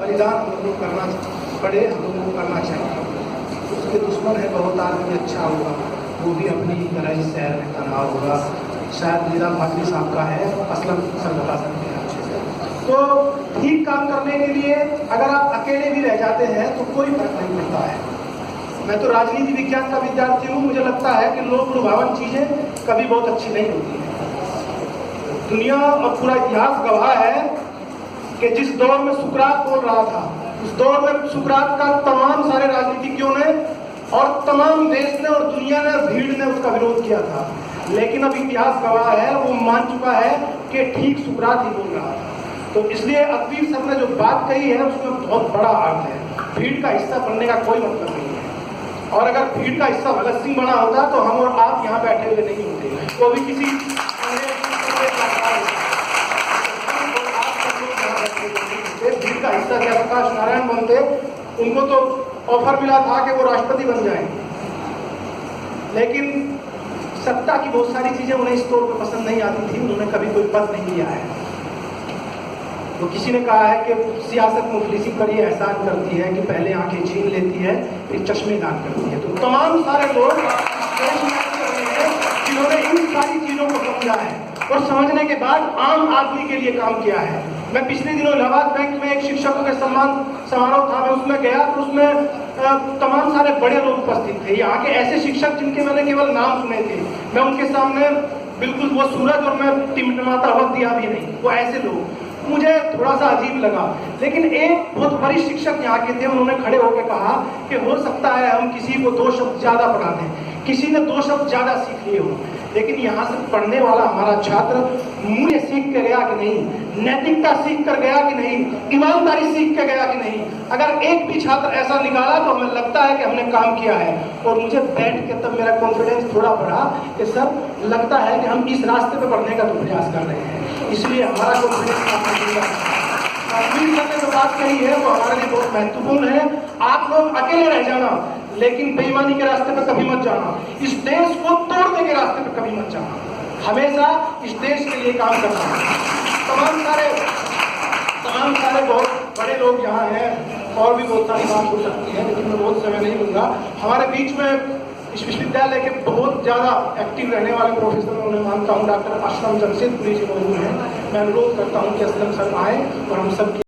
बलिदान हमको करना पड़े, हमको करना चाहिए। उसके दुश्मन है बहुत आदमी अच्छा होगा, वो भी अपनी तरह ही शहर में तनाव होगा। शायद निजाम फातमी साहब का है, असलम सर बता सकते हैं अच्छे से। तो ठीक काम करने के लिए अगर आप अकेले भी रह जाते हैं तो कोई फर्क नहीं पड़ता है। मैं तो राजनीति विज्ञान का विद्यार्थी हूँ, मुझे लगता है कि लोक लुभावन चीज़ें कभी बहुत अच्छी नहीं होती हैं। दुनिया और पूरा इतिहास गवाह है कि जिस दौर में सुकरात बोल रहा था, उस दौर में सुकरात का तमाम सारे राजनीतिज्ञों ने और तमाम देश ने और दुनिया ने, भीड़ ने उसका विरोध किया था। लेकिन अब इतिहास गवाह है, वो मान चुका है कि ठीक सुकरात ही बोल रहा था। तो इसलिए अकबीर सर ने जो बात कही है उसमें बहुत बड़ा अर्थ है। भीड़ का हिस्सा बनने का कोई मतलब नहीं है। और अगर भीड़ का हिस्सा भगत सिंह बना होता तो हम और आप यहाँ बैठे हुए नहीं होते, वो भी किसी भीड़ का हिस्सा जयप्रकाश नारायण बनते, उनको तो ऑफर मिला था कि वो राष्ट्रपति बन जाए। लेकिन सत्ता की बहुत सारी चीजें उन्हें इस तौर पर पसंद नहीं आती थी, उन्होंने कभी कोई पद नहीं लिया है। तो किसी ने कहा है कि सियासत मुफलिसी पर ये एहसान करती है कि पहले आंखें छीन लेती है फिर चश्मे दान करती है। तो तमाम सारे लोग जिन्होंने इन सारी चीजों को समझा है और समझने के बाद आम आदमी के लिए काम किया है। मैं पिछले दिनों इलाहाबाद बैंक में एक शिक्षकों के सम्मान समारोह था, मैं उसमें गया तो उसमें तमाम सारे बड़े लोग उपस्थित थे। यहाँ के ऐसे शिक्षक जिनके मैंने केवल नाम सुने थे, मैं उनके सामने बिल्कुल वो सूरज और मैं टिमटिमाता हुआ दिया भी नहीं, वो ऐसे लोग, मुझे थोड़ा सा अजीब लगा। लेकिन एक बहुत वरिष्ठ शिक्षक यहाँ के थे, उन्होंने खड़े होकर कहा कि हो सकता है हम किसी को 2 शब्द ज्यादा पढ़ा दें, किसी ने 2 शब्द ज्यादा सीख लिए हो, लेकिन यहाँ से पढ़ने वाला हमारा छात्र मूल्य सीख कर गया कि नहीं, नैतिकता सीख कर गया कि नहीं, ईमानदारी सीख कर गया कि नहीं। अगर एक भी छात्र ऐसा निकाला तो हमें लगता है कि हमने काम किया है। और मुझे बैठ के तब मेरा कॉन्फिडेंस थोड़ा बढ़ा कि सर लगता है कि हम इस रास्ते पे बढ़ने का तो प्रयास कर रहे हैं, इसलिए हमारा कॉन्फिडेंस अकबीर सर ने जो बात कही है वो हमारे लिए बहुत महत्वपूर्ण है। आप लोग अकेले रह जाना, लेकिन बेईमानी के रास्ते पर कभी मत जाना, इस देश को तोड़ने के रास्ते पर कभी मत जाना, हमेशा इस देश के लिए काम करना। तमाम सारे बहुत बड़े लोग यहाँ हैं और भी बहुत सारी बात हो सकती है, लेकिन मैं बहुत समय नहीं लूंगा। हमारे बीच में इस विश्वविद्यालय के बहुत ज़्यादा एक्टिव रहने वाले प्रोफेसर उन्हें मानता हूँ, डॉक्टर असलम जमशेदपुरी जी मौजूद हैं। मैं अनुरोध करता हूँ कि असलम सर आए और हम सब